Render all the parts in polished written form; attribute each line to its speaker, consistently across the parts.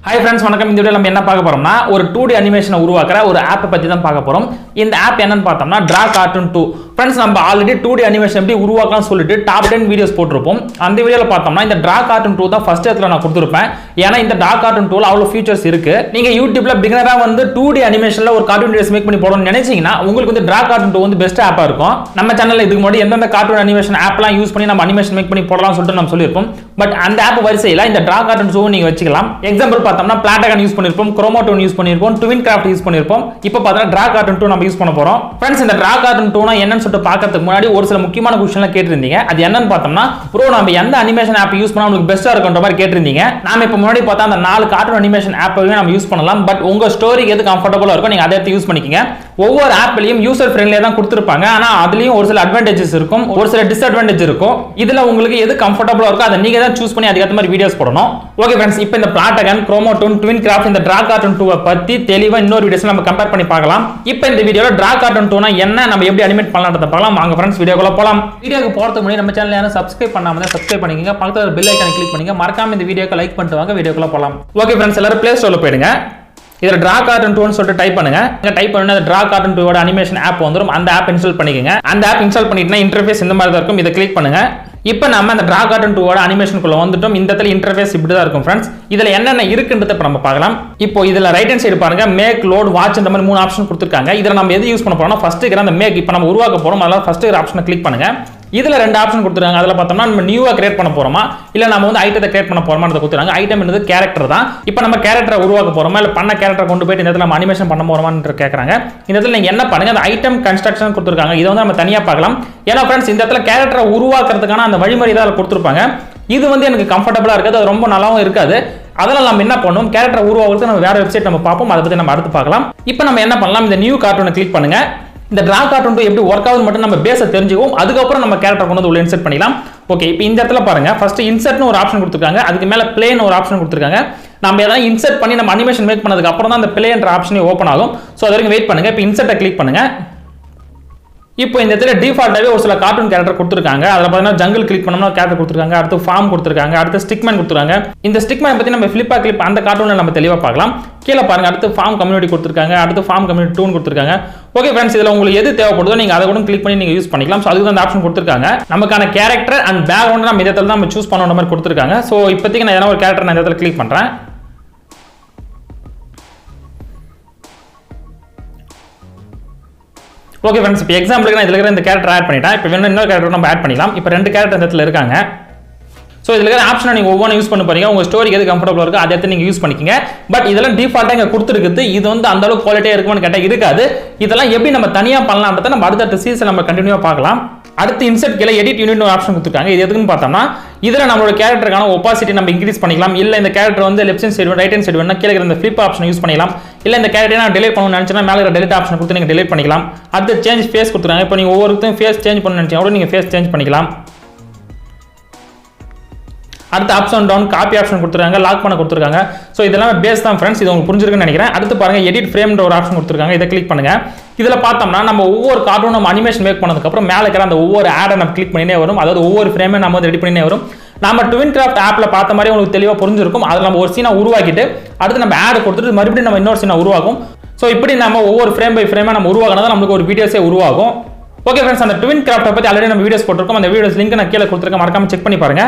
Speaker 1: Hi friends, வணக்கம். இந்த வீடியோல நம்ம என்ன பார்க்க போறோம்னா ஒரு 2D அனிமேஷனை உருவாக்குற ஒரு ஆப் பத்தி தான் பார்க்க போறோம். இந்த ஆப் என்னன்னு பார்த்தோம்னா Draw Cartoon 2. Friends, நம்ம ஆல்ரெடி 2D அனிமேஷன் எப்படி உருவாக்கலாம் சொல்லிட்டு டாப் 10 வீடியோஸ் போட்டுருப்போம். அந்த வீடியோல பார்த்தோம்னா இந்த Draw Cartoon 2 தான் ஃபர்ஸ்ட் இடத்துல நான் கொடுத்திருப்பேன். ஏன்னா இந்த Draw Cartoon 2ல அவ்வளவு ஃபீச்சர்ஸ் இருக்கு. நீங்க YouTubeல பிகினரா வந்து 2D அனிமேஷன்ல ஒரு கார்ட்டூன் வீடியோஸ் மேக் பண்ணி போடணும்னு நினைச்சீங்கன்னா உங்களுக்கு வந்து Draw Cartoon 2 வந்து பெஸ்ட் ஆப்பா இருக்கும். நம்ம சேனல்ல இதுக்கு முன்னாடி எந்தெந்த கார்ட்டூன் அனிமேஷன் ஆப்லாம் யூஸ் பண்ணி நம்ம அனிமேஷன் மேக் பண்ணி போடலாம்னு சொல்லிட்டு நம்ம சொல்லிருப்போம். பட் அந்த ஆப் வரிசையில இந்த Draw Cartoon 2 நீங்க வச்சுக்கலாம். எக்ஸாம்பிள் பார்த்தோம்னா platogon யூஸ் பண்ணிருப்போம், chroma toon யூஸ் பண்ணிருப்போம், tween craft யூஸ் பண்ணிருப்போம். இப்போ பார்த்தா Draw Cartoon 2 நம்ம யூஸ் பண்ண போறோம். फ्रेंड्स, இந்த Draw Cartoon 2 னா என்னன்னு சொல்லிட்டு பார்க்கிறதுக்கு முன்னாடி ஒரு சில முக்கியமான क्वेश्चनலாம் கேட்டிருந்தீங்க. அது என்னன்னு பார்த்தோம்னா ப்ரோ நம்ம எந்த அனிமேஷன் ஆப் யூஸ் பண்ணா உங்களுக்கு பெஸ்டா இருக்கும்ன்ற மாதிரி கேட்டிருந்தீங்க. நாம இப்போ முன்னாடி பார்த்தா அந்த 4 கார்ட்டூன் அனிமேஷன் ஆப்பையும் நம்ம யூஸ் பண்ணலாம். பட் உங்க ஸ்டோரிக்கு எது கம்ஃபர்ட்டபிளா இருக்கோ நீங்க அதை எடுத்து யூஸ் பண்ணிக்கங்க. ஒவ்வொரு ஆப்லயும் யூசர் ஃப்ரெண்ட்லியா தான் கொடுத்திருப்பாங்க. ஆனா அதுலயும் ஒரு சில அட்வான்டேஜஸ் இருக்கும், ஒரு சில டிஸ்அட்வான்டேஜ் இருக்கும். இதுல உங்களுக்கு எது கம்ஃபர்ட்டபிளா இருக்கோ அதை நீங்க தான் சூஸ் பண்ணி அதுக்கு ஏத்த மாதிரி வீடியோஸ் போடணும். ஓகே फ्रेंड्स, இப்போ இந்த platogon, chroma toon, tween craft இந்த Draw Cartoon 2 பத்தி தெளிவா இன்னொரு வீடியோஸ்ல நம்ம கம்பேர் பண்ணி பார்க்கலாம். இப்போ இந்த வீடியோல Draw Cartoon 2 னா என்ன, நம்ம எப்படி அனிமேட் பண்ணலாம்ன்றத பார்க்கலாம். வாங்க फ्रेंड्स, வீடியோக்குள்ள போலாம். வீடியோக்கு போறதுக்கு முன்னாடி நம்ம சேனலை யாரும் சப்ஸ்கிரைப் பண்ணாம இருந்தா சப்ஸ்கிரைப் பண்ணிக்கங்க. பக்கத்துல பெல் ஐகானை கிளிக் பண்ணுங்க. மறக்காம இந்த வீடியோக்கு லைக் பண்ணிட்டு வாங்க. வீடியோக்குள்ள போலாம். ஓகே फ्रेंड्स, எல்லாரும் Play Storeல போய்டுங்க. இதுல Draw Cartoon 2 னு சொல்லிட்டு டைப் பண்ணுங்க. டைப் பண்ணா அந்த Draw Cartoon 2 ஓட அனிமேஷன் ஆப் வந்துரும். அந்த ஆப் இன்ஸ்டால் பண்ணிக்கங்க. அந்த ஆப் இன்ஸ்டால் பண்ணிட்டீங்கன்னா இன்டர்ஃபேஸ் இந்த மாதிரி தான் இருக்கும். இத கிளிக் பண்ணுங்க. இப்போ நம்ம அந்த Draw Cartoon 2 ஓட அனிமேஷனுக்குள்ள வந்துட்டோம். இந்த இடத்துல இன்டர்ஃபேஸ் இப்படி தான் இருக்கும் फ्रेंड्स. இதுல என்னென்ன இருக்குன்றத இப்ப நம்ம பார்க்கலாம். இப்போ இதுல ரைட் ஹேண்ட் சைடு பாருங்க, மேக், லோட், வாட்ச் இந்த மாதிரி 3 ஆப்ஷன் கொடுத்திருக்காங்க. இதுல நம்ம எது யூஸ் பண்ண போறோம்னா ஃபர்ஸ்ட் இருக்கிற அந்த மேக் இப்போ நம்ம உருவாக்க போறோம். அதனால ஃபர்ஸ்ட் இருக்கிற ஆப்ஷனை கிளிக் பண்ணுங்க. இதுல ரெண்டு ஆப்ஷன் கொடுத்திருக்காங்க. அதுல பார்த்தோம்னா நம்ம நியூவா கிரியேட் பண்ண போறோமா இல்ல நம்ம வந்து ஐட்டத்தை கிரியேட் பண்ண போறோமான்றத கொடுத்திருக்காங்க. ஐட்டம் என்னது கேரக்டர் தான். இப்போ நம்ம கேரக்டரை உருவாக்க போறோமா இல்ல பண்ண கேரக்டரை கொண்டு போய் இந்த இடத்துல நம்ம அனிமேஷன் பண்ண போறோமான்னு கேக்குறாங்க. இந்த இடத்துல நீங்க என்ன பண்ணுங்க, அந்த ஐட்டம் கன்ஸ்ட்ரக்ஷன் கொடுத்திருக்காங்க. இதை வந்து நம்ம தனியா பார்க்கலாம். ஏன்னா फ्रेंड्स, இந்த இடத்துல கேரக்டரை உருவாக்குறதுக்கான அந்த வழிமுறை தான் கொடுத்திருப்பாங்க. இது வந்து எனக்கு கம்ஃபர்ட்டபிளா இருக்காது, அது ரொம்ப நல்லாவும் இருக்காது. அதனால நம்ம என்ன பண்ணுவோம், கேரக்டரை உருவாக்குறதுக்கு நம்ம வேற வெப்சைட் நம்ம பார்ப்போம். அதை பத்தி நம்ம அடுத்து பார்க்கலாம். இப்போ நம்ம என்ன பண்ணலாம், இந்த நியூ கார்ட்டூனை கிளிக் பண்ணுங்க. இந்த Draw Cartoon 2 எப்படி ஒர்க் ஆகுது மட்டும் நம்ம பேஸை தெரிஞ்சுக்குவோம். அதுக்கப்புறம் நம்ம கேரக்டர் கொண்டு வந்து உள்ள இன்சர்ட் பண்ணிக்கலாம். ஓகே, இப்போ இந்த இடத்துல பாருங்க, ஃபர்ஸ்ட் இன்சர்ட்னு ஒரு ஆப்ஷன் கொடுத்திருக்காங்க. அதுக்கு மேல ப்ளேன்னு ஒரு ஆப்ஷன் கொடுத்திருக்காங்க. நம்ம ஏதாவது இன்சர்ட் பண்ணி நம்ம அனிமேஷன் மேக் பண்ணதுக்கு அப்புறம் தான் அந்த ப்ளேன்ற ஆப்ஷனே ஓபன் ஆகும். சோ அது வரைக்கும் வெயிட் பண்ணுங்க. இப்போ இன்சர்ட்டை கிளிக் பண்ணுங்க. இப்போ இந்த இடத்துல டிஃபால்ட்டாவே ஒரு சில கார்ட்டூன் கேரக்டர் கொடுத்திருக்காங்க. அதுல பார்த்தீங்கன்னா ஜங்கிள் கிளிக் பண்ணோம்னா கேரக்டர் கொடுத்திருக்காங்க. அடுத்து ஃபார்ம் கொடுத்திருக்காங்க. அடுத்து ஸ்டிக்மேன் கொடுத்திருக்காங்க. இந்த ஸ்டிக்மேன் பத்தி நம்ம ஃபிளிப்பா கிளிப் அந்த கார்ட்டூன்ல நம்ம தெளிவா பார்க்கலாம். கீழ பாருங்க, அடுத்து ஃபார்ம் கம்யூனிட்டி கொடுத்திருக்காங்க. அடுத்து ஃபார்ம் கம்யூனிட்டி டூன் கொடுத்திருக்காங்க. ஓகே फ्रेंड्स, இதுல உங்களுக்கு எது தேவைப்படுதோ நீங்க அதை கூட கிளிக் பண்ணி நீங்க யூஸ் பண்ணிக்கலாம். சோ அதுக்கு அந்த ஆப்ஷன் கொடுத்திருக்காங்க. நமக்கான கேரக்டர் அண்ட் பேக்ரவுண்ட் நம்ம இந்த இடத்துல தான் நம்ம சூஸ் பண்ணற மாதிரி கொடுத்திருக்காங்க. சோ இப்போதைக்கு நான் ஏதாவது ஒரு கேரக்டர் நான் இந்த இடத்துல கிளிக் பண்றேன். ஓகே फ्रेंड्स, இப்போ எக்ஸாம்பிளுக்கு நான் இதுல இருக்கிற இந்த கேரக்டர் ஆட் பண்ணிட்டேன். இப்போ வேணும் இன்னொரு கேரக்டர் நம்ம ஆட் பண்ணிக்கலாம். இப்போ ரெண்டு கேரக்டர் இந்த இடத்துல இருக்காங்க. சோ இதுல இருக்கிற ஆப்ஷனை நீங்க ஒவ்வொரு யூஸ் பண்ண போறீங்க. உங்க ஸ்டோரிக்கு எது கம்ஃபர்ட்டபிளா இருக்கோ அதை எடுத்து நீங்க யூஸ் பண்ணிக்கங்க. பட் இதெல்லாம் டிஃபால்ட்டா இங்க கொடுத்திருக்குது. இது வந்து அந்த அளவுக்கு குவாலிட்டியா இருக்கும்னு கேட்டா இருக்காது. இதெல்லாம் எப்படி நம்ம தனியா பண்ணலாம்ன்றத நம்ம அடுத்த சீசன் நம்ம கண்டினியூவா பார்க்கலாம். அடுத்து இன்சர்ட் கீழ எடிட் யூனிட் ஒரு ஆப்ஷன் கொடுத்திருக்காங்க. இது எதுக்குன்னு பார்த்தோம்னா இதுல நம்மளோட கேரக்டருக்கான ஒபாசிட்டி நம்ம இன்க்ரீஸ் பண்ணிக்கலாம். இல்ல இந்த கேரக்டர் வந்து left hand side right hand side வேணா கீழ இருக்கிற இந்த ஃபிளிப் ஆப்ஷன் யூஸ் பண்ணிக்கலாம். இல்ல இந்த கேரக்டரை நான் டெலீட் பண்ணனும்னு நினைச்சா மேல இருக்கிற டெலீட் ஆப்ஷன் கொடுத்து நீங்க டெலீட் பண்ணிக்கலாம். அடுத்து சேஞ்ச் ஃபேஸ் கொடுத்திருக்காங்க. இப்போ நீங்க ஒவ்வொருத்தரும் ஃபேஸ் சேஞ்ச் பண்ணனும்னு நினைச்சா கூட நீங்க ஃபேஸ் சேஞ்ச் பண்ணிக்கலாம். அடுத்து ups and down copy option கொடுத்திருக்காங்க, லாக் பண்ண கொடுத்திருக்காங்க. சோ இதெல்லாம் பேஸ் தான் फ्रेंड्स, இது உங்களுக்கு புரிஞ்சிருக்குன்னு நினைக்கிறேன். அடுத்து பாருங்க, எடிட் ஃப்ரேம்ன்ற ஒரு ஆப்ஷன் கொடுத்திருக்காங்க. இத கிளிக் பண்ணுங்க. இதுல பார்த்தோம்னா நம்ம ஒவ்வொரு கார்ட்டூன் நம்ம அனிமேஷன் மேக் பண்ணதுக்கு அப்புறம் மேல இருக்கிற அந்த ஒவ்வொரு ஆடை நம்ம கிளிக் பண்ணினே வரும். அதாவது ஒவ்வொரு ஃப்ரேமை நம்ம வந்து ரெடி பண்ணினே வரும். நம்ம tween craft ஆப்ல பார்த்த மாதிரி உங்களுக்கு தெளிவா புரிஞ்சிருக்கும். அதுல நம்ம ஒரு சீனை உருவாக்கிட்டு அடுத்து நம்ம ஆட் கொடுத்துட்டு மறுபடியும் நம்ம இன்னொரு சீனை உருவாக்கும். சோ இப்படி நம்ம ஒவ்வொரு ஃப்ரேம் பை ஃப்ரேமா நம்ம உருவாக்குனதா நமக்கு ஒரு வீடியோஸே உருவாகும். ஓகே फ्रेंड्स, அந்த tween craft பத்தி ஆல்ரெடி நம்ம வீடியோஸ் போட்டுருக்கோம். அந்த வீடியோஸ் லிங்க் நான் கீழ கொடுத்திருக்கேன், மறக்காம செக் பண்ணி பாருங்க.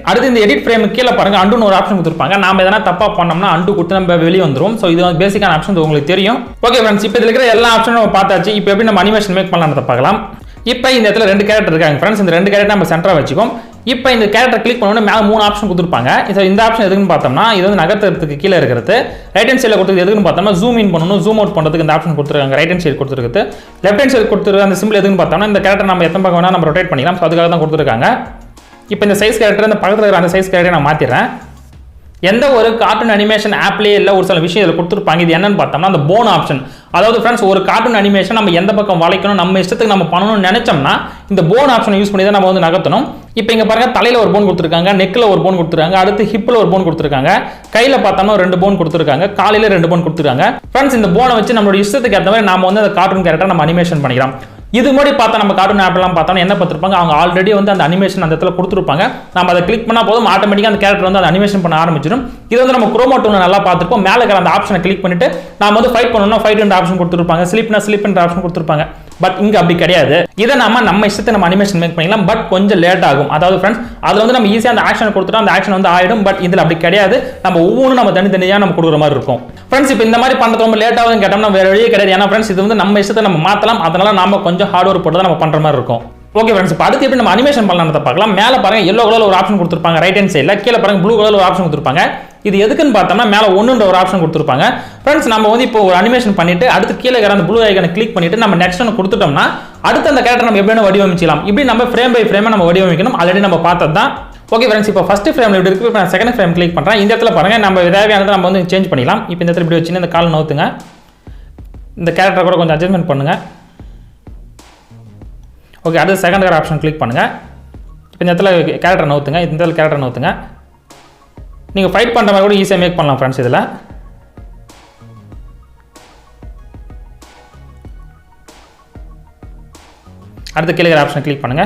Speaker 1: அடுத்து இந்த எடிட் ஃப்ரேம் கீழ பாருங்க, அண்டுன்னு ஒரு ஆப்ஷன் கொடுத்திருப்பாங்க. நாம எதனா தப்பா பண்ணோம்னா அண்டு கொடுத்து நம்ம வெளிய வந்துரும். சோ இது வந்து பேசிக்கான ஆப்ஷன், உங்களுக்கு தெரியும். ஓகே फ्रेंड्स, இப்போ இதுல இருக்கிற எல்லா ஆப்ஷனும் நம்ம பார்த்தாச்சு. இப்போ எப்படி நம்ம அனிமேஷன் மேக் பண்ணலாம்ன்றத பார்க்கலாம். இப்போ இந்த இடத்துல ரெண்டு கேரக்டர் இருக்காங்க फ्रेंड्स. இந்த ரெண்டு கேரக்டர் நம்ம சென்டரா வச்சுக்கோம். இப்போ இந்த கேரக்டர் கிளிக் பண்ணோம்னா மேல 3 ஆப்ஷன் கொடுத்திருப்பாங்க. இந்த ஆப்ஷன் எதுக்குன்னு பார்த்தோம்னா இது வந்து நகர்த்துறதுக்கு கீழ இருக்கிறது. ரைட் ஹேண்ட் சைடுல கொடுத்தது எதுக்குன்னு பார்த்தோம்னா ஜூம் இன் பண்ணனும், ஜூம் அவுட் பண்றதுக்கு இந்த ஆப்ஷன் கொடுத்திருக்காங்க. ரைட் ஹேண்ட் சைடு கொடுத்திருக்குது. லெஃப்ட் ஹேண்ட் சைடு கொடுத்திருக்க அந்த சிம்பிள் எதுக்குன்னு பார்த்தோம்னா இந்த கேரக்டர் நம்ம எத்தனை பக்கம் வேணா நம்ம ரொட்டேட் பண்ணிக்கலாம். சோ அதுக்காக தான் கொடுத்திருக்காங்க. இப்போ இந்த சைஸ் கேரக்டர் இந்த பக்கத்துல இருக்கிற அந்த சைஸ் கேரக்டரை நான் மாத்திறேன். எந்த ஒரு கார்ட்டூன் அனிமேஷன் ஆப்லயே இல்ல ஒரு சில விஷயம் இதுல கொடுத்திருப்பாங்க. இது என்னன்னு பார்த்தோம்னா அந்த போன் ஆப்ஷன். அதாவது फ्रेंड्स, ஒரு கார்ட்டூன் அனிமேஷன் நம்ம எந்த பக்கம் வளைக்கணும் நம்ம இஷ்டத்துக்கு நம்ம பண்ணணும்னு நினைச்சோம்னா இந்த போன் ஆப்ஷனை யூஸ் பண்ணி தான் நம்ம வந்து நகர்த்தணும். இப்போ இங்க பாருங்க, தலையில ஒரு போன் கொடுத்திருக்காங்க, நெக்ல ஒரு போன் கொடுத்திருக்காங்க, அடுத்து ஹிப்ல ஒரு போன் கொடுத்திருக்காங்க, கையில பார்த்தோம்னா 2 போன் கொடுத்திருக்காங்க, காலில 2 போன் கொடுத்திருக்காங்க. फ्रेंड्स, இந்த போனை வச்சு நம்மளோட இஷ்டத்துக்கு ஏத்த மாதிரி நாம வந்து அந்த கார்ட்டூன் கேரக்டர் நம்ம அனிமேஷன் பண்ணிக்கலாம். இது மாதிரி பார்த்தா நம்ம கார்ட்டூன் ஆப்லாம் பார்த்தா என்ன பார்த்துருப்பாங்க, அவங்க ஆல்ரெடி வந்து அந்த அனிமேஷன் அந்த இடத்துல கொடுத்துருப்பாங்க. நம்ம அதை கிளிக் பண்ணால் போதும் ஆட்டோமேட்டிக்காக அந்த கேரக்டர் வந்து அந்த அனிமேஷன் பண்ண ஆரம்பிச்சிடும். இது வந்து நம்ம குரோமா டூனை நல்லா பார்த்துருப்போம். மேலே இருக்கிற அந்த ஆப்ஷனை கிளிக் பண்ணிட்டு நம்ம வந்து ஃபைட் பண்ணணும்னா ஃபைட் என்ற ஆப்ஷன் கொடுத்துருப்பாங்க, ஸ்லீப்னா ஸ்லீப் என்ற ஆப்ஷன் கொடுத்துருப்பாங்க. பட் இங்க அப்படி கிடையாது. இதை நம்ம இஷ்டத்தை நம்ம அனிமேஷன் மேக் பண்ணிக்கலாம். பட் கொஞ்சம் லேட் ஆகும். அதாவது ஃப்ரெண்ட்ஸ் அதுல வந்து நம்ம ஈஸியா அந்த ஆக்ஷன் கொடுத்துட்டா அந்த ஆக்ஷன் வந்து ஆயிடும். பட் இதுல அப்படி கிடையாது. நம்ம ஒவ்வொன்றும் நம்ம தனித்தனியா நம்ம கொடுக்குற மாதிரி இருக்கும். ஃப்ரெண்ட்ஸ் இப்போ இந்த மாதிரி பண்றது ரொம்ப லேட் ஆகுதுன்னு கேட்டோம்னா வேற வழியே கிடையாது. ஏன்னா ஃப்ரெண்ட்ஸ் இது வந்து நம்ம இஷ்டத்தை நம்ம மாத்தலாம். அதனால நாம கொஞ்சம் ஹார்ட் ஒர்க் போட்டு தான் நம்ம பண்ற மாதிரி இருக்கும். ஓகே ஃப்ரெண்ட்ஸ், இப்போ அடுத்து எப்படி நம்ம அனிமேஷன் பண்ணலாம்னு பார்க்கலாம். மேலே பாருங்க எல்லோ கலர்ல ஒரு ஆப்ஷன் கொடுத்துருப்பாங்க ரைட் ஹேண்ட் சைடில், கீழே பாருங்க ப்ளூ கலர்ல ஒரு ஆப்ஷன் கொடுத்துருப்பாங்க. இது எதுக்குன்னு பார்த்தோம்னா மேலே ஒன்றுன்ற ஒரு ஆப்ஷன் கொடுத்துருப்பாங்க. ஃப்ரெண்ட்ஸ் நம்ம வந்து இப்போ ஒரு அனிமேஷன் பண்ணிட்டு அடுத்து கீழே இருக்கிற அந்த ப்ளூ ஐக்கனை கிளிக் பண்ணிட்டு நம்ம நெக்ஸ்ட் ஒன்று கொடுத்துட்டோம்னா அடுத்து அந்த கேரக்டர் நம்ம எப்படி வடிவமைச்சிக்கலாம். இப்படி நம்ம ஃப்ரேம் பை ஃப்ரேம் நம்ம வடிவமைக்கணும். ஆல்ரெடி நம்ம பார்த்தது தான். ஓகே ஃப்ரெண்ட்ஸ், இப்போ ஃபர்ஸ்ட் ஃப்ரேம்ல இப்படி இருக்கு. இப்போ நான் செகண்ட் ஃப்ரேம் கிளிக் பண்ணுறேன். இந்த இடத்துல பாருங்க நம்ம தேவையானதை நம்ம வந்து சேஞ்ச் பண்ணிக்கலாம். இப்போ இந்த இடத்துல இப்படி வச்சுன்னு இந்த கால் நவுத்துங்க. இந்த கேரக்டர் கூட கொஞ்சம் அட்ஜஸ்ட்மெண்ட் பண்ணுங்க. ஓகே, அடுத்து செகண்ட் ஆப்ஷன் கிளிக் பண்ணுங்க. இப்போ இந்த இடத்துல கேரக்டர் நவுத்துங்க. இந்த இடத்துல கேரக்டர் நவுத்துங்க. நீங்கள் ஃபைட் பண்ணுற மாதிரி கூட ஈஸியாக மேக் பண்ணலாம் ஃப்ரெண்ட்ஸ். இதில் அடுத்து கீழே ஆப்ஷன் கிளிக் பண்ணுங்க.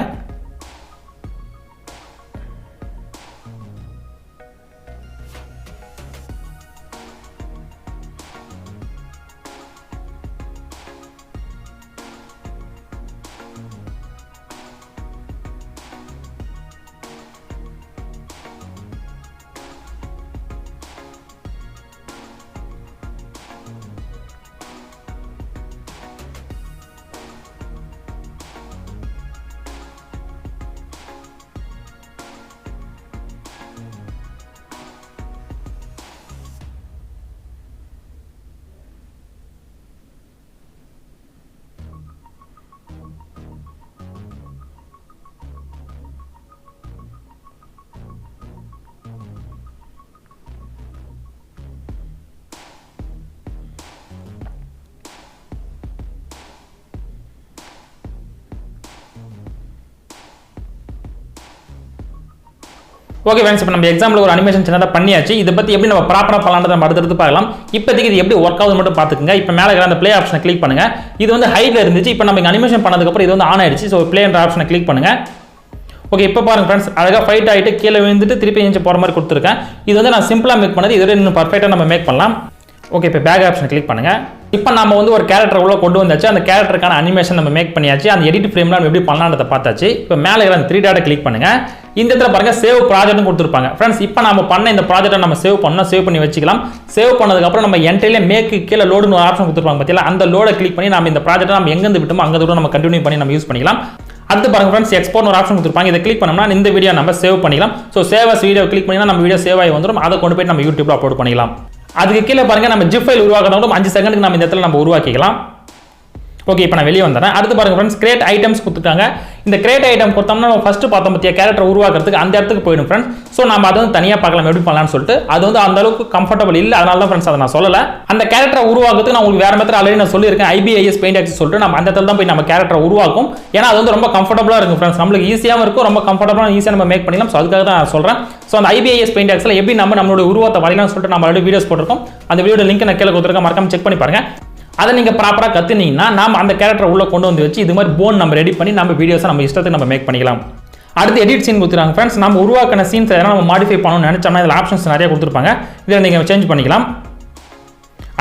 Speaker 1: ஓகே ஃப்ரெண்ட்ஸ், இப்போ நம்ம எக்ஸாம்பிள் ஒரு அனிமேஷன் சின்னதாக பண்ணியாச்சு. இதை பற்றி எப்படி நம்ம ப்ராப்பராக பண்ணலாம்னு நம்ம அடுத்தடுத்து பார்க்கலாம். இப்போதைக்கு இது எப்படி ஒர்க் ஆகுது மட்டும் பார்த்துக்குங்க. இப்போ மேலே இருக்கிற அந்த ப்ளே ஆப்ஷனை கிளிக் பண்ணுங்க. இது வந்து ஹைட்ல இருந்துச்சு. இப்போ நம்ம அனிமேஷன் பண்ணதுக்கப்புறம் இது வந்து ஆன் ஆயிடுச்சு. ஸோ ப்ளே என்ற ஆப்ஷனை கிளிக் பண்ணுங்க. ஓகே, இப்போ பாருங்க ஃப்ரெண்ட்ஸ், அழகாக ஃபைட் ஆகிட்டு கீழே விழுந்துட்டு திருப்பி எஞ்சி போகிற மாதிரி கொடுத்துருக்கேன். இது வந்து நான் சிம்பிளாக மேக் பண்ணது. இதோட இன்னும் பர்ஃபெக்டாக நம்ம மேக் பண்ணலாம். ஓகே, இப்போ பேக் ஆப்ஷனை கிளிக் பண்ணுங்க. இப்போ நம்ம வந்து ஒரு கேரக்டர் உள்ள கொண்டு வந்தாச்சு. அந்த கேரக்டருக்கான அனிமேஷன் நம்ம மேக் பண்ணியாச்சு. அந்த எடிட் ஃப்ரேம்ல நம்ம எப்படி பண்ணலாம்ன்றத பார்த்தாச்சு. இப்போ மேலே இருக்கிற அந்த 3 டாட்டை கிளிக் பண்ணுங்க. இந்த இடத்துல பாருங்க சேவ் ப்ராஜெக்ட்னு கொடுத்துருப்பாங்க. ஃப்ரெண்ட்ஸ் இப்போ நம்ம பண்ண இந்த ப்ராஜெக்ட்டை நம்ம சேவ் பண்ணி வச்சுக்கலாம். சேவ் பண்ணதுக்கப்புறம் நம்ம என்ட்ரிலே மேக்கு கீழே லோடுன்னு ஒரு ஆப்ஷன் கொடுத்துருப்பாங்க பார்த்தீங்களா, அந்த லோடை கிளிக் பண்ணி நம்ம இந்த ப்ராஜெக்ட்டை நம்ம எங்கேருந்து விட்டோமோ அங்கே கூட நம்ம கண்டினியூ பண்ணி நம்ம யூஸ் பண்ணிக்கலாம். அடுத்து பாருங்க ஃப்ரெண்ட்ஸ், எக்ஸ்போர்ட் ஒரு ஆப்ஷன் கொடுத்துருப்பாங்க. இதை கிளிக் பண்ணோம்னா இந்த வீடியோ நம்ம சேவ் பண்ணிக்கலாம். So save as video click பண்ணினா நம்ம வீடியோ சேவ் ஆகி வந்துடும். அதை கொண்டு போய் நம்ம யூடியூப்ல அப்லோட் பண்ணிக்கலாம். அதுக்கு கீழே பாருங்க நம்ம ஜிப் ஃபைல் உருவாக்குறதும் 5 செகண்டுக்கு நம்ம இந்த இடத்துல நம்ம உருவாக்கிக்கலாம். ஓகே, இப்போ நான் வெளியே வந்துறேன். அடுத்து பாருங்க ஃப்ரெண்ட்ஸ், கிரியேட் ஐட்டம்ஸ் கொடுத்துட்டாங்க. இந்த கிரியேட் ஐட்டம் கொடுத்தோம்னா நம்ம ஃபர்ஸ்ட் பார்த்தோம் பத்தியா கேரக்டர் உருவாக்குறதுக்கு அந்த இடத்துக்கு போயிடும் ஃப்ரெண்ட்ஸ். ஸோ நம்ம அதை வந்து தனியாக பார்க்கலாம் எப்படி பண்ணலாம்னு சொல்லிட்டு. அது வந்து அந்த அளவுக்கு கம்ஃபர்டபுள் இல்லை. அதனால தான் ஃப்ரெண்ட்ஸ் அதை நான் சொல்லலை. அந்த கேரக்டரை உருவாக்குறதுக்கு நான் உங்களுக்கு வேற மெத்தட் ஆல்ரெடி நான் சொல்லியிருக்கேன். ஐபிஐஎஸ் பெயிண்ட் ஆக்சஸ் சொல்லிட்டு நம்ம அந்த இடத்துல தான் போய் நம்ம கேரக்டர் உருவாக்கும். ஏன்னா அது வந்து ரொம்ப கம்ஃபர்டபுளாக இருக்கும் ஃப்ரெண்ட்ஸ். நம்மளுக்கு ஈஸியாகவும் இருக்கும், ரொம்ப கம்ஃபர்டபுளாக ஈஸியாக நம்ம மேக் பண்ணிக்கலாம். ஸோ அதுக்காக தான் நான் சொல்கிறேன். ஸோ அந்த ஐபிஐஎஸ் பெயிண்ட் ஆக்ஸில் எப்படி நம்மளோட உருவத்தை வரையலாம்னு சொல்லிட்டு நம்ம ஆல்ரெடி வீடியோஸ் போட்டிருக்கோம். அந்த வீடியோட லிங்க் நான் கீழே கொடுத்துருக்கேன், மறக்காம செக் பண்ணி பாருங்க. அதை நீங்கள் ப்ராப்பராக கற்றுனீங்கன்னா நம்ம அந்த கேரக்டர் உள்ள கொண்டு வந்து வச்சு இது மாதிரி போன் நம்ம ரெடி பண்ணி நம்ம வீடியோஸை நம்ம இஷ்டத்துக்கு நம்ம மேக் பண்ணிக்கலாம். அடுத்து எடிட் சீன் கொடுத்துருக்காங்க ஃப்ரெண்ட்ஸ். நம்ம உருவாக்கின சீன்ஸ் எதனா நம்ம மாடிஃபை பண்ணணும்னு நினைச்சோம்னா இதில் ஆப்ஷன்ஸ் நிறைய கொடுத்துருப்பாங்க. இதில் நீங்கள் சேஞ்ச் பண்ணிக்கலாம்.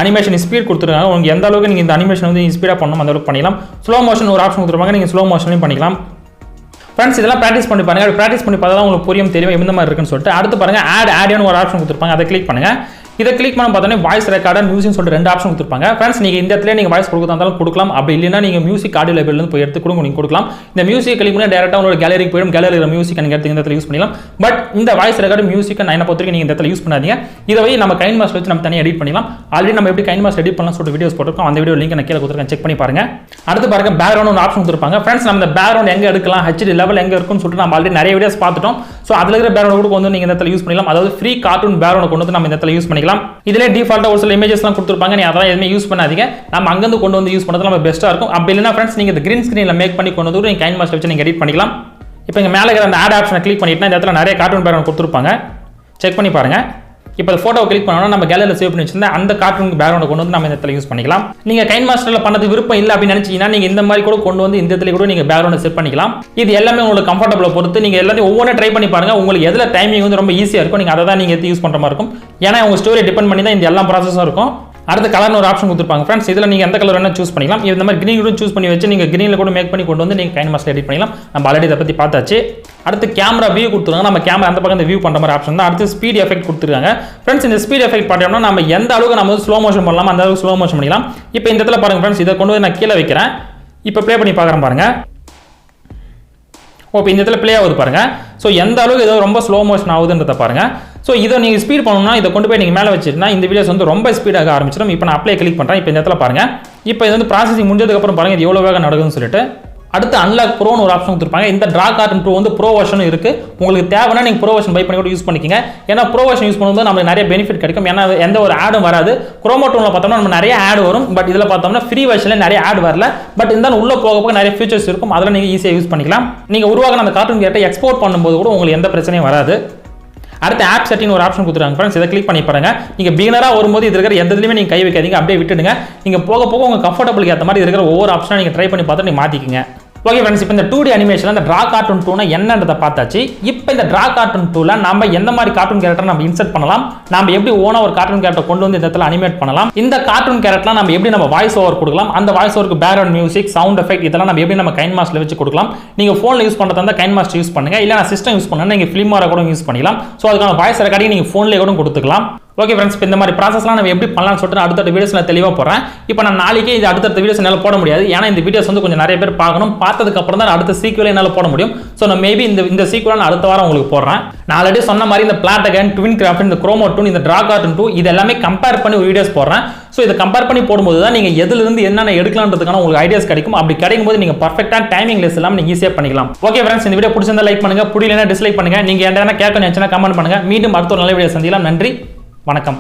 Speaker 1: அனிமேஷன் ஸ்பீட் கொடுத்துருக்காங்க. உங்களுக்கு எந்த அளவுக்கு நீங்கள் இந்த அனிமேஷன் வந்து ஸ்பீடாக பண்ணணும் அந்த அளவுக்கு பண்ணிக்கலாம். ஸ்லோ மோஷன் ஒரு ஆப்ஷன் கொடுத்துருப்பாங்க. நீங்கள் ஸ்லோ மோஷன்லையும் பண்ணிக்கலாம். ஃப்ரெண்ட்ஸ் இதெல்லாம் ப்ராக்டிஸ் பண்ணி பாருங்க. ப்ராக்டிஸ் பண்ணி பார்த்தா உங்களுக்கு புரியும் தெரியும் எந்த மாதிரி இருக்குன்னு சொல்லிட்டு. அடுத்து பாருங்க ஆடியோன்னு ஒரு ஆப்ஷன் கொடுத்துருப்பாங்க. அதை கிளிக் பண்ணுங்க. இதை கிளிக் பண்ண பார்த்தோன்னே வாய்ஸ் ரெக்கார்டர் மியூசிக் சொல்லிட்டு 2 ஆப்ஷன் கொடுத்துருப்பாங்க. ஃப்ரெண்ட்ஸ் நீங்கள் இந்த இடத்துல நீங்கள் வாய்ஸ் கொடுக்குறதா இருந்தாலும் கொடுக்கலாம். அப்படி இல்லைன்னா நீங்கள் மியூசிக் ஆடியோ லைப்ரரியிலிருந்து போய் எடுத்து கொடுங்க, நீங்கள் கொடுக்கலாம். இந்த மியூசிக் கிளிக் பண்ணி டேரெக்டாக உங்களோட கேலரிக்கு போயிடும். கேலரியில் மியூசிக் நீங்கள் எடுத்து இந்த இடத்துல யூஸ் பண்ணிக்கலாம். பட் இந்த வாய்ஸ் ரெக்கார்டு மியூசிக் நான் என்ன பொறுத்தவரைக்கும் நீங்கள் இந்த இடத்துல யூஸ் பண்ணாதீங்க. இதை போய் நம்ம கைன் மாஸ்டர் வச்சு நம்ம தனியாக எடிட் பண்ணிக்கலாம். ஆல்ரெடி நம்ம எப்படி கைன் மாஸ்டர் எடிட் பண்ணலாம் சொல்லிட்டு வீடியோஸ் போட்டிருக்கோம். அந்த வீடியோ லிங்க் நான் கீழே கொடுத்துருக்கேன், செக் பண்ணி பாருங்க. அடுத்து பாருங்க பேக்ரவுண்ட் ஒரு ஆப்ஷன் கொடுத்துருப்பாங்க. ஃப்ரெண்ட்ஸ் நம்ம இந்த பேக்ரவுண்ட் எங்கே எடுக்கலாம், ஹெச்டி லெவல் எங்கே இருக்குன்னு சொல்லிட்டு நம்ம ஆல்ரெடி நிறைய வீடியோஸ் பார்த்துட்டோம். ஸோ அதில் இருக்கிற பேக்ரவுண்ட் கூட வந்து நீங்கள் இந்த இடத்துல யூஸ் பண்ணிக்கலாம். அதாவது ஃப்ரீ கார்ட்டூன் பேக்ரவுண்ட் கொண்டு வந்து நம்ம இந்த இடத்துல யூஸ் பண்ணிக்கலாம். இதிலே டிஃபால்ட்டாக ஒரு சில இமேஜஸ்லாம் கொடுத்துருப்பாங்க. நீ அதெல்லாம் எதுவுமே யூஸ் பண்ணாதீங்க. நம்ம அங்கேருந்து கொண்டு வந்து யூஸ் பண்ணுறது நம்ம பெஸ்ட்டாக இருக்கும். அப்படி இல்லைனா ஃப்ரெண்ட்ஸ் நீங்கள் இந்த கிரீன் ஸ்க்ரீனில் மேக் பண்ணி கொண்டு வந்து நீங்கள் கைன் மாஸ்டர் வச்சு நீங்கள் எடிட் பண்ணிக்கலாம். இப்போ இங்கே மேலே இருக்கிற அந்த ஆட் ஆப்ஷனை கிளிக் பண்ணிட்டுனா இந்த இடத்துல நிறைய கார்ட்டூன் பேக்ரவுண்ட் கொடுத்துருப்பாங்க. செக் பண்ணி பாருங்கள். இப்போ போட்டோ கிளிக் பண்ணோம்னா நம்ம கேலரியில சேவ் பண்ணி வச்சிருந்தா அந்த கார்ட்டூன் பேக்ரவுண்ட் கொண்டு வந்து நம்ம இந்த இடத்துல யூஸ் பண்ணிக்கலாம். நீங்க கைன் மாஸ்டர்ல பண்ணது விருப்பம் இல்ல அப்படி நினைச்சீங்கன்னா நீங்க இந்த மாதிரி கூட கொண்டு வந்து இந்த இடத்துல கூட நீங்க பேக்ரவுண்ட் செட் பண்ணிக்கலாம். இது எல்லாமே உங்களுக்கு கம்ஃபர்டபிளா பொறுத்து நீங்க எல்லாத்தையும் ஒவ்வொன்றா ட்ரை பண்ணி பாருங்க. உங்களுக்கு எதுல டைமிங் வந்து ரொம்ப ஈஸியா இருக்கும் நீங்க அதை தான் நீங்க யூஸ் பண்ற மாதிரி இருக்கும். ஏன்னா உங்க ஸ்டோரி டிபெண்ட் பண்ணி தான் இந்த எல்லா ப்ராசஸும் இருக்கும். அடுத்த கலர்னு ஒரு ஆப்ஷன் கொடுத்துருப்பாங்க ஃப்ரெண்ட்ஸ். இதில் நீங்கள் எந்த கலர் வேணால் சூஸ் பண்ணிக்கலாம். இந்த மாதிரி கிரீன் கூட சூஸ் பண்ணி வச்சு நீங்கள் கிரீனில் கூட மேக் பண்ணி கொண்டு வந்து நீங்கள் கைன் மாஸ்டர் எடிட் பண்ணிக்கலாம். நம்ம ஆல்ரெடி இதை பற்றி பார்த்தாச்சு. அடுத்து கேமரா வியூ கொடுத்துருக்காங்க. நம்ம கேமரா அந்த பக்கம் வியூ பண்ணுற மாதிரி ஆப்ஷன் தான். அடுத்து ஸ்பீட் எஃபெக்ட் கொடுத்துருக்காங்க ஃப்ரெண்ட்ஸ். இந்த ஸ்பீட் எஃபெக்ட் பார்த்தோம்னா நம்ம எந்த அளவுக்கு நம்ம ஸ்லோ மோஷன் பண்ணலாம் அந்த அளவுக்கு ஸ்லோ மோஷன் பண்ணிக்கலாம். இப்போ இந்த இடத்துல பாருங்க ஃப்ரெண்ட்ஸ், இதை கொண்டு வந்து நான் கீழே வைக்கிறேன். இப்போ ப்ளே பண்ணி பார்க்குறேன் பாருங்க. இப்போ இந்த இடத்துல ப்ளே ஆகுது பாருங்க. ஸோ எந்த அளவுக்கு ஏதோ ரொம்ப ஸ்லோ மோஷன் ஆகுதுன்றத பாருங்க. ஸோ இதை நீங்கள் ஸ்பீட் பண்ணணும்னா இதை கொண்டு போய் நீங்கள் மேலே வச்சிருந்தா இந்த வீடியோஸ் வந்து ரொம்ப ஸ்பீடாக ஆரம்பிச்சிடும். இப்போ நான் அப்ளை கிளிக் பண்ணுறேன். இப்போ இந்த இடத்துல பாருங்க. இப்போ இது வந்து ப்ராசஸிங் முடிஞ்சதுக்கப்புறம் பாருங்க இது எவ்வளோ வேகம் நடக்குதுன்னு சொல்லிட்டு. அடுத்து அன்லாக் ப்ரோன்னு ஒரு ஆப்ஷன் கொடுத்துருப்பாங்க. இந்த ட்ரா கார்ட்டூன் ப்ரோ வந்து ப்ரோ வெர்ஷன் இருக்கு. உங்களுக்கு தேவைன்னா நீங்கள் ப்ரோ வெர்ஷன் பை பண்ணி கூட யூஸ் பண்ணிக்கங்க. ஏன்னா ப்ரோ வெர்ஷன் யூஸ் பண்ணும்போது நமக்கு நிறைய பெனிஃபிட் கிடைக்கும். ஏன்னா எந்த ஒரு ஆடும் வராது. குரோமா டூனில் பார்த்தோம்னா நம்ம நிறைய ஆட் வரும். பட் இதில் பார்த்தோம்னா ஃப்ரீ வெர்ஷனில் நிறைய ஆட் வரல. பட் இருந்தாலும் உள்ள போக போக நிறைய ஃபீச்சர்ஸ் இருக்கும். அதில் நீங்கள் ஈஸியாக யூஸ் பண்ணிக்கலாம். நீங்கள் உருவாக்கின அந்த கார்ட்டூன் கேரக்டரை எக்ஸ்போர்ட் பண்ணும்போது கூட உங்களுக்கு எந்த பிரச்சனையும் வராது. அடுத்து ஆப் செட்டிங் ஒரு ஆப்ஷன் கொடுத்துருக்காங்க ஃப்ரெண்ட்ஸ். இதை கிளிக் பண்ணி பாருங்க. நீங்கள் பிகினராக வரும்போது இது இருக்கிற எந்த இதுலையுமே நீங்கள் கை வைக்காதீங்க, அப்படியே விட்டுடுங்க. நீங்கள் போக போக உங்கள் கம்ஃபர்டபுளுக்கு ஏற்ற மாதிரி இருக்கிற ஒவ்வொரு ஆப்ஷனாக நீங்கள் ட்ரை பண்ணி பார்த்து நீங்கள் மாற்றிக்கிங்க. ஓகே ஃப்ரெண்ட்ஸ், இப்போ இந்த 2D அனிமேஷன் இந்த ட்ரா கார்ட்டூன் டூனா என்னன்றதை பார்த்தாச்சு. இப்போ இந்த ட்ரா கார்ட்டூன் டூல நம்ம எந்த மாதிரி கார்ட்டூன் கேரக்டர் நம்ம இன்சர்ட் பண்ணலாம், நம்ம எப்படி ஓனா ஒரு கார்ட்டூன் கேரக்டர் கொண்டு வந்து இந்த இடத்துல அனிமேட் பண்ணலாம், இந்த கார்ட்டூன் கேரக்டர்லாம் நம்ம எப்படி நம்ம வாய்ஸ் ஓவர் கொடுக்கலாம், அந்த வாய்ஸ் ஓவருக்கு பேக்ரவுண்ட் மியூசிக், சவுண்ட் எஃபெக்ட் இதெல்லாம் நம்ம எப்படி நம்ம கைன் மாஸ்டர்ல வச்சு கொடுக்கலாம். நீங்க போன்ல யூஸ் பண்றதா இருந்தா கைன் மாஸ்டர் யூஸ் பண்ணுங்க, இல்ல நான் சிஸ்டம் யூஸ் பண்ணா நீங்க ஃபிலிமாரா கூட யூஸ் பண்ணிக்கலாம். ஸோ அதுக்கான வாய்ஸ் ரெக்கார்டிங் நீங்க போன்லேயே கூட கொடுத்துக்கலாம். ஓகே ஃப்ரெண்ட்ஸ், இப்போ இந்த மாதிரி ப்ராசஸ்லாம் நம்ம எப்படி பண்ணலாம்னு சொல்லிட்டு அடுத்த வீடியோஸ் நான் தெளிவாக போடுறேன். இப்போ நான் நாளைக்கே இது அடுத்த வீடியோஸ் என்னால் போட முடியாது. ஏன்னா இந்த வீடியோஸ் வந்து கொஞ்சம் நிறைய பேர் பார்க்கணும். பார்த்ததுக்கு அப்புறம் தான் அடுத்த சீக்வல் என்னால் போட முடியும். ஸோ நான் மேபி இந்த சீக்வல் நான் அடுத்த வாரம் உங்களுக்கு போடுறேன். நான் ஆல்ரெடி சொன்ன மாதிரி இந்த platogon, tween, craft, இந்த chroma toon, இந்த draw cartoon 2 இது எல்லாமே கம்பேர் பண்ணி ஒரு வீடியோஸ் போடுறேன். ஸோ இதை கம்பேர் பண்ணி போடும்போது தான் நீங்கள் எதுலேருந்து என்னென்ன எடுக்கலான்றதுக்கான உங்களுக்கு ஐடியாஸ் கிடைக்கும். அப்படி கிடைக்கும் போது நீங்கள் பர்ஃபெக்டான டைமிங் லெஸ் எல்லாம் நீங்கள் ஈஸியாக பண்ணிக்கலாம். ஓகே ஃப்ரெண்ட்ஸ், இந்த வீடியோ பிடிச்சிருந்தா லைக் பண்ணுங்க, பிடிக்கலனா டிஸ்லைக் பண்ணுங்க. நீங்கள் என்ன கேட்கணும் நினைச்சா கமெண்ட் பண்ணுங்க. மீண்டும் அடுத்த ஒரு நல்ல வீடியோ சந்திக்கலாம். நன்றி, வணக்கம்.